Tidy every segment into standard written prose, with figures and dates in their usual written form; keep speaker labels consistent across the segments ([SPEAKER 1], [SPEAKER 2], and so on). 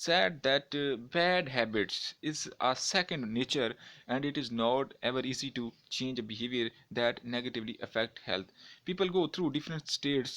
[SPEAKER 1] said that bad habits is a second nature and it is not ever easy to change a behavior that negatively affect health. People go through different states.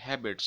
[SPEAKER 1] habits,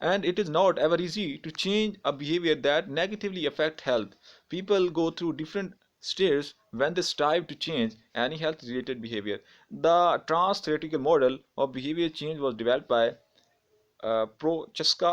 [SPEAKER 1] And it is not ever easy to change a behavior that negatively affect health. People go through different stages when they strive to change any health related behavior. The trans theoretical model of behavior change was developed by Prochaska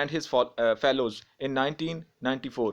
[SPEAKER 1] and his fellows in 1994.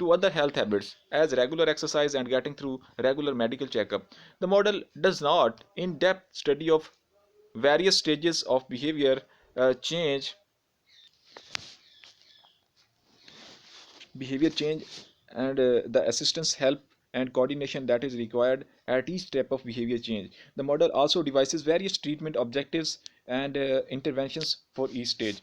[SPEAKER 1] to other health habits as regular exercise and getting through regular medical checkup. The model does not in-depth study of various stages of change behavior change and the assistance, help and coordination that is required at each step of behavior change. The model also devises various treatment objectives and interventions for each stage.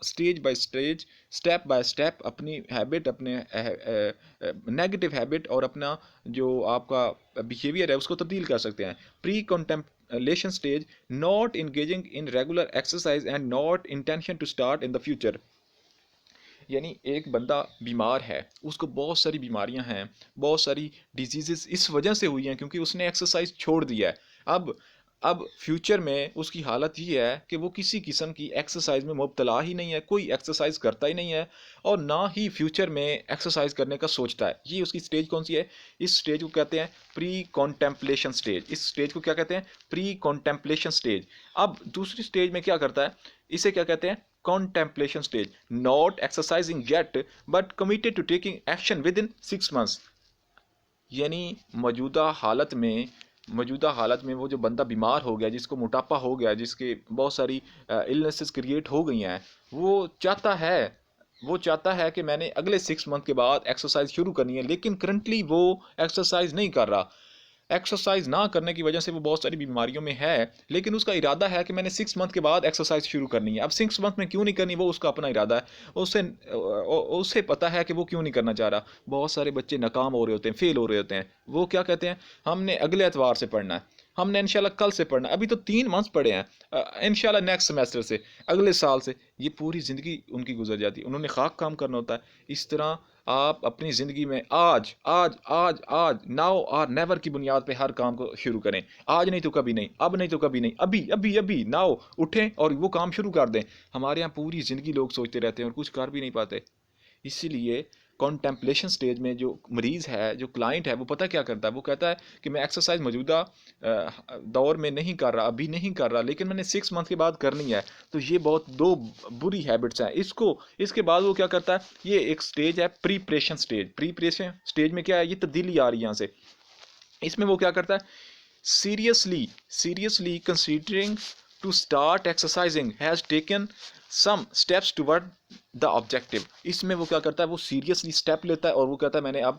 [SPEAKER 1] Stage by stage, step by step اپنی habit, اپنے negative habit اور اپنا جو آپ کا behaviour ہے اس کو تبدیل کر سکتے ہیں. Pre contemplation stage: not engaging in regular exercise and not intention to start in the future. یعنی ایک بندہ بیمار ہے، اس کو بہت ساری بیماریاں ہیں، بہت ساری ڈیزیزز اس وجہ سے ہوئی ہیں کیونکہ اس نے ایکسرسائز چھوڑ دیا ہے. اب فیوچر میں اس کی حالت یہ ہے کہ وہ کسی قسم کی ایکسرسائز میں مبتلا ہی نہیں ہے، کوئی ایکسرسائز کرتا ہی نہیں ہے اور نہ ہی فیوچر میں ایکسرسائز کرنے کا سوچتا ہے. یہ اس کی سٹیج کون سی ہے؟ اس سٹیج کو کہتے ہیں پری کانٹمپلیشن سٹیج. اس سٹیج کو کیا کہتے ہیں؟ پری کانٹمپلیشن سٹیج. اب دوسری سٹیج میں کیا کرتا ہے؟ اسے کیا کہتے ہیں؟ contemplation stage. Not exercising yet but committed to taking action within 6 months. یعنی موجودہ حالت میں وہ جو بندہ بیمار ہو گیا، جس کو موٹاپا ہو گیا، جس کے بہت ساری النیسز کریٹ ہو گئی ہیں، وہ چاہتا ہے کہ میں نے اگلے 6 منتھ کے بعد ایکسرسائز شروع کرنی ہے، لیکن کرنٹلی وہ ایکسرسائز نہیں کر رہا. ایکسرسائز نہ کرنے کی وجہ سے وہ بہت ساری بیماریوں میں ہے، لیکن اس کا ارادہ ہے کہ میں نے 6 منتھ کے بعد ایکسرسائز شروع کرنی ہے. اب 6 منتھ میں کیوں نہیں کرنی، وہ اس کا اپنا ارادہ ہے. اسے پتہ ہے کہ وہ کیوں نہیں کرنا چاہ رہا. بہت سارے بچے ناکام ہو رہے ہوتے ہیں، فیل ہو رہے ہوتے ہیں. وہ کیا کہتے ہیں؟ ہم نے اگلے اتوار سے پڑھنا ہے، ہم نے انشاءاللہ کل سے پڑھنا ہے. ابھی تو 3 منتھس پڑھے ہیں، انشاءاللہ نیکسٹ سیمیسٹر سے، اگلے سال سے. یہ پوری زندگی ان کی گزر جاتی ہے. انہوں نے خاک کام کرنا ہوتا ہے. اس طرح آپ اپنی زندگی میں آج آج آج آج ناؤ اور نیور کی بنیاد پہ ہر کام کو شروع کریں. آج نہیں تو کبھی نہیں، اب نہیں تو کبھی نہیں، ابھی ابھی ابھی ناؤ اٹھیں اور وہ کام شروع کر دیں. ہمارے یہاں پوری زندگی لوگ سوچتے رہتے ہیں اور کچھ کر بھی نہیں پاتے. اسی لیے کانٹمپلیشن سٹیج میں جو مریض ہے، جو کلائنٹ ہے، وہ پتہ کیا کرتا ہے؟ وہ کہتا ہے کہ میں ایکسرسائز موجودہ دور میں نہیں کر رہا، ابھی نہیں کر رہا، لیکن میں نے 6 منتھ کے بعد کرنی ہے. تو یہ بہت دو بری ہیبٹس ہیں. اس کے بعد وہ کیا کرتا ہے؟ یہ ایک سٹیج ہے پریپریشن سٹیج. پریپریشن سٹیج میں کیا ہے؟ یہ تبدیلی آ رہی ہے یہاں سے. اس میں وہ کیا کرتا ہے؟ seriously considering to start exercising has taken some steps toward the objective. اس میں وہ کیا کرتا ہے؟ وہ سیریسلی اسٹیپ لیتا ہے اور وہ کہتا ہے میں نے اب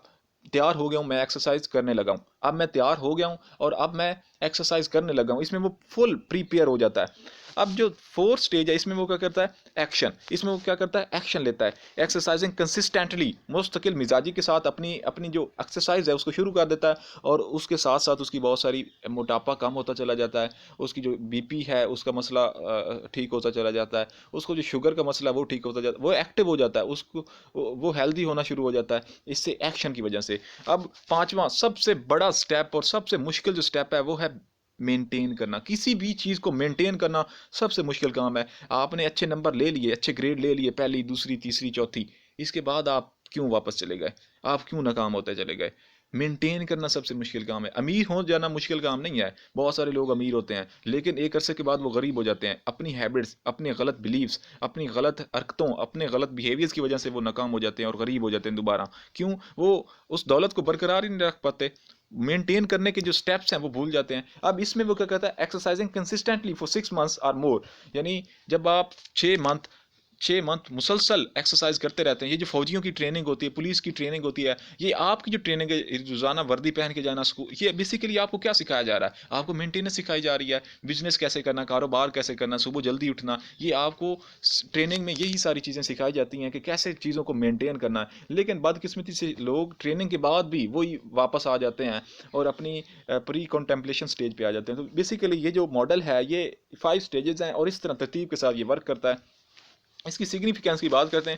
[SPEAKER 1] تیار ہو گیا ہوں، میں ایکسرسائز کرنے لگا ہوں، اب میں تیار ہو گیا ہوں اور اب میں ایکسرسائز کرنے لگا ہوں. اس میں وہ فل پریپیئر ہو جاتا ہے. اب جو 4 سٹیج ہے، اس میں وہ کیا کرتا ہے؟ ایکشن. اس میں وہ کیا کرتا ہے؟ ایکشن لیتا ہے. ایکسرسائزنگ کنسسٹنٹلی، مستقل مزاجی کے ساتھ اپنی جو ایکسرسائز ہے اس کو شروع کر دیتا ہے اور اس کے ساتھ ساتھ اس کی بہت ساری موٹاپا کم ہوتا چلا جاتا ہے. اس کی جو بی پی ہے اس کا مسئلہ ٹھیک ہوتا چلا جاتا ہے. اس کو جو شوگر کا مسئلہ وہ ٹھیک ہوتا جاتا ہے. وہ ایکٹیو ہو جاتا ہے، اس کو وہ ہیلدی ہونا شروع ہو جاتا ہے اس سے، ایکشن کی وجہ سے. اب 5واں سب سے بڑا سٹیپ اور سب سے مشکل جو سٹیپ ہے وہ ہے مینٹین کرنا. کسی بھی چیز کو مینٹین کرنا سب سے مشکل کام ہے. آپ نے اچھے نمبر لے لیے، اچھے گریڈ لے لیے، پہلی دوسری تیسری چوتھی، اس کے بعد آپ کیوں واپس چلے گئے؟ آپ کیوں ناکام ہوتے چلے گئے؟ مینٹین کرنا سب سے مشکل کام ہے. امیر ہو جانا مشکل کام نہیں ہے. بہت سارے لوگ امیر ہوتے ہیں لیکن ایک عرصے کے بعد وہ غریب ہو جاتے ہیں. اپنی ہیبٹس، اپنے غلط بلیفز، اپنی غلط حرکتوں، اپنے غلط بیہیویئرز کی وجہ سے وہ ناکام ہو جاتے ہیں اور غریب ہو جاتے ہیں دوبارہ. کیوں؟ وہ اس دولت کو برقرار ہی نہیں رکھ پاتے. مینٹین کرنے کے جو سٹیپس ہیں وہ بھول جاتے ہیں. اب اس میں وہ کیا کہتا ہے؟ ایکسرسائزنگ کنسسٹنٹلی فار 6 months اور مور. یعنی جب آپ 6 منتھ مسلسل ایکسرسائز کرتے رہتے ہیں. یہ جو فوجیوں کی ٹریننگ ہوتی ہے، پولیس کی ٹریننگ ہوتی ہے، یہ آپ کی جو ٹریننگ ہے روزانہ وردی پہن کے جانا اسکول، یہ بیسیکلی آپ کو کیا سکھایا جا رہا ہے؟ آپ کو مینٹیننس سکھائی جا رہی ہے. بزنس کیسے کرنا، کاروبار کیسے کرنا، صبح جلدی اٹھنا، یہ آپ کو ٹریننگ میں یہی ساری چیزیں سکھائی جاتی ہیں کہ کیسے چیزوں کو مینٹین کرنا ہے. لیکن بدقسمتی سے لوگ ٹریننگ کے بعد بھی وہی واپس آ جاتے ہیں اور اپنی پری کنٹمپلیشن سٹیج پہ آ جاتے ہیں. تو بیسیکلی یہ جو ماڈل ہے یہ 5 سٹیجز ہیں اور اس طرح ترتیب کے ساتھ یہ ورک کرتا ہے. اس کی سگنیفیکینس کی بات کرتے ہیں.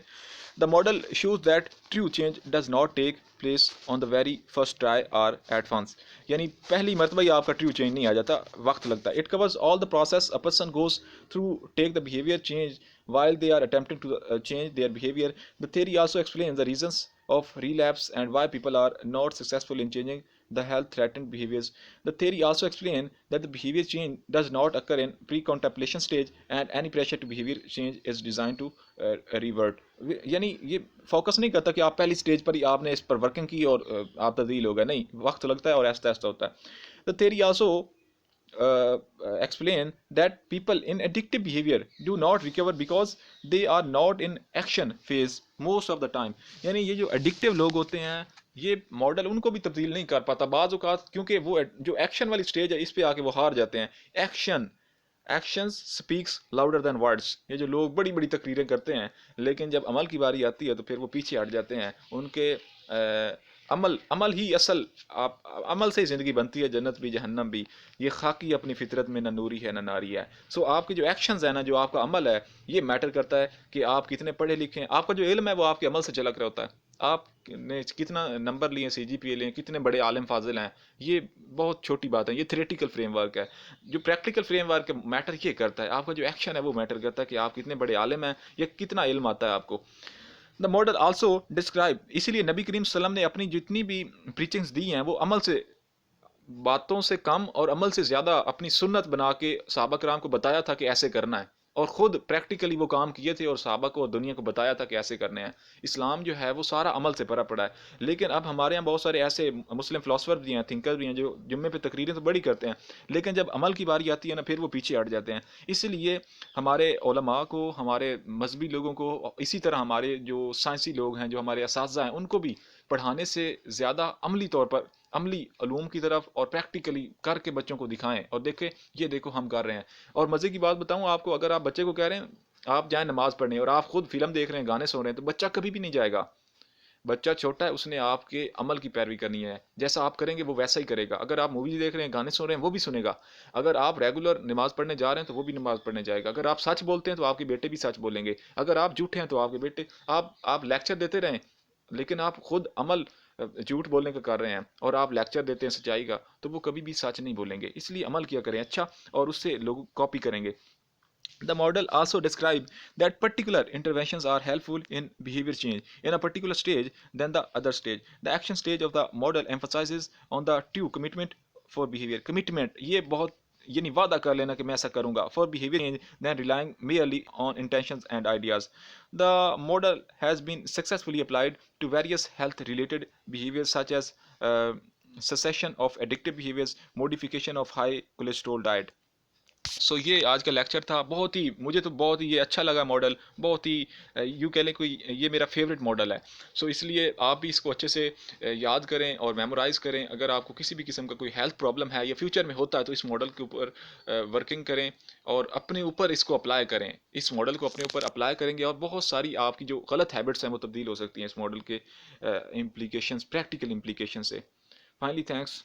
[SPEAKER 1] The model shows that true change does not take place on the very first try or at once. یعنی پہلی مرتبہ ہی آپ کا ٹرو چینج نہیں آ جاتا، وقت لگتا ہے. It covers all the process a person goes through take the behaviour change while they are attempting to change their behavior. The theory also explains the reasons of relapse and why people are not successful in changing the health threatened behaviors. The theory also explains that the behavior change does not occur in pre-contemplation stage and any pressure to behavior change is designed to revert. یعنی یہ focus نہیں کرتا کہ آپ پہلی stage پر ہی آپ نے اس پر working کی اور آپ تبدیل ہو گئے. نہیں، وقت لگتا ہے اور آہستہ آہستہ ہوتا ہے. The theory also explain that people in addictive behavior do not recover because they are not in action phase most of the time. یعنی یہ جو addictive لوگ ہوتے ہیں یہ ماڈل ان کو بھی تبدیل نہیں کر پاتا بعض اوقات، کیونکہ وہ جو ایکشن والی سٹیج ہے اس پہ آ کے وہ ہار جاتے ہیں. Action actions speaks louder than words. یہ جو لوگ بڑی بڑی تقریریں کرتے ہیں لیکن جب عمل کی باری آتی ہے تو پھر وہ پیچھے ہٹ جاتے ہیں. ان کے عمل ہی اصل عمل سے ہی زندگی بنتی ہے، جنت بھی جہنم بھی. یہ خاکی اپنی فطرت میں نہ نوری ہے نہ ناری ہے. سو آپ کے جو ایکشنز ہیں نا، جو آپ کا عمل ہے، یہ میٹر کرتا ہے کہ آپ کتنے پڑھے لکھے ہیں. آپ کا جو علم ہے وہ آپ کے عمل سے چلا کر ہوتا ہے. آپ نے کتنا نمبر لیے، سی جی پی اے لیں، کتنے بڑے عالم فاضل ہیں، یہ بہت چھوٹی بات ہے. یہ تھیریٹیکل فریم ورک ہے. جو پریکٹیکل فریم ورک میٹر یہ کرتا ہے، آپ کا جو ایکشن ہے وہ میٹر کرتا ہے کہ آپ کتنے بڑے عالم ہیں یا کتنا علم آتا ہے آپ کو. دا ماڈل آلسو ڈسکرائب، اسی لیے نبی کریم صلی اللہ علیہ وسلم نے اپنی جتنی بھی پریچنگز دی ہیں وہ عمل سے، باتوں سے کم اور عمل سے زیادہ اپنی سنت بنا کے صحابہ کرام کو بتایا تھا کہ ایسے کرنا ہے، اور خود پریکٹیکلی وہ کام کیے تھے اور صحابہ کو اور دنیا کو بتایا تھا کہ ایسے کرنے ہیں. اسلام جو ہے وہ سارا عمل سے بھرا پڑا ہے. لیکن اب ہمارے یہاں بہت سارے ایسے مسلم فلاسفر بھی ہیں، تھنکر بھی ہیں، جو جمعے پہ تقریریں تو بڑی کرتے ہیں لیکن جب عمل کی باری آتی ہے نا پھر وہ پیچھے ہٹ جاتے ہیں. اس لیے ہمارے علماء کو، ہمارے مذہبی لوگوں کو، اسی طرح ہمارے جو سائنسی لوگ ہیں، جو ہمارے اساتذہ ہیں، ان کو بھی پڑھانے سے زیادہ عملی طور پر، عملی علوم کی طرف اور پریکٹیکلی کر کے بچوں کو دکھائیں اور دیکھیں یہ دیکھو ہم کر رہے ہیں. اور مزے کی بات بتاؤں آپ کو، اگر آپ بچے کو کہہ رہے ہیں آپ جائیں نماز پڑھنے اور آپ خود فلم دیکھ رہے ہیں، گانے سن رہے ہیں، تو بچہ کبھی بھی نہیں جائے گا. بچہ چھوٹا ہے، اس نے آپ کے عمل کی پیروی کرنی ہے. جیسا آپ کریں گے وہ ویسا ہی کرے گا. اگر آپ مووی دیکھ رہے ہیں، گانے سن رہے ہیں، وہ بھی سنے گا. اگر آپ ریگولر نماز پڑھنے جا رہے ہیں تو وہ بھی نماز پڑھنے جائے گا. اگر آپ سچ بولتے ہیں تو آپ کے بیٹے بھی سچ بولیں گے. اگر آپ جھوٹے ہیں تو آپ کے بیٹے، آپ لیکچر دیتے رہیں لیکن آپ خود عمل جھوٹ بولنے کا کر رہے ہیں اور آپ لیکچر دیتے ہیں سچائی کا، تو وہ کبھی بھی سچ نہیں بولیں گے. اس لیے عمل کیا کریں اچھا، اور اس سے لوگ کاپی کریں گے. The model also describes that particular interventions are helpful in behavior change in a particular stage than the other stage. The action stage of the model emphasizes on the two commitment for behavior. Commitment یہ بہت، یعنی وعدہ کر لینا کہ میں ایسا کروں گا. For behavior change than relying merely on intentions and ideas. The model has been successfully applied to various health related behaviors such as cessation of addictive behaviors, modification of high cholesterol diet. سو یہ آج کا lecture تھا. بہت ہی، مجھے تو بہت ہی یہ اچھا لگا ماڈل. بہت ہی یوں کہہ لیں کوئی، یہ میرا فیوریٹ ماڈل ہے. سو اس لیے آپ بھی اس کو اچھے سے یاد کریں اور میمورائز کریں. اگر آپ کو کسی بھی قسم کا کوئی ہیلتھ پرابلم ہے یا فیوچر میں ہوتا ہے تو اس ماڈل کے اوپر ورکنگ کریں اور اپنے اوپر اس کو اپلائی کریں. اس ماڈل کو اپنے اوپر اپلائی کریں گے اور بہت ساری آپ کی جو غلط ہیبٹس ہیں وہ تبدیل ہو سکتی ہیں اس ماڈل کے امپلیکیشنز، پریکٹیکل امپلیکیشن سے. Finally thanks.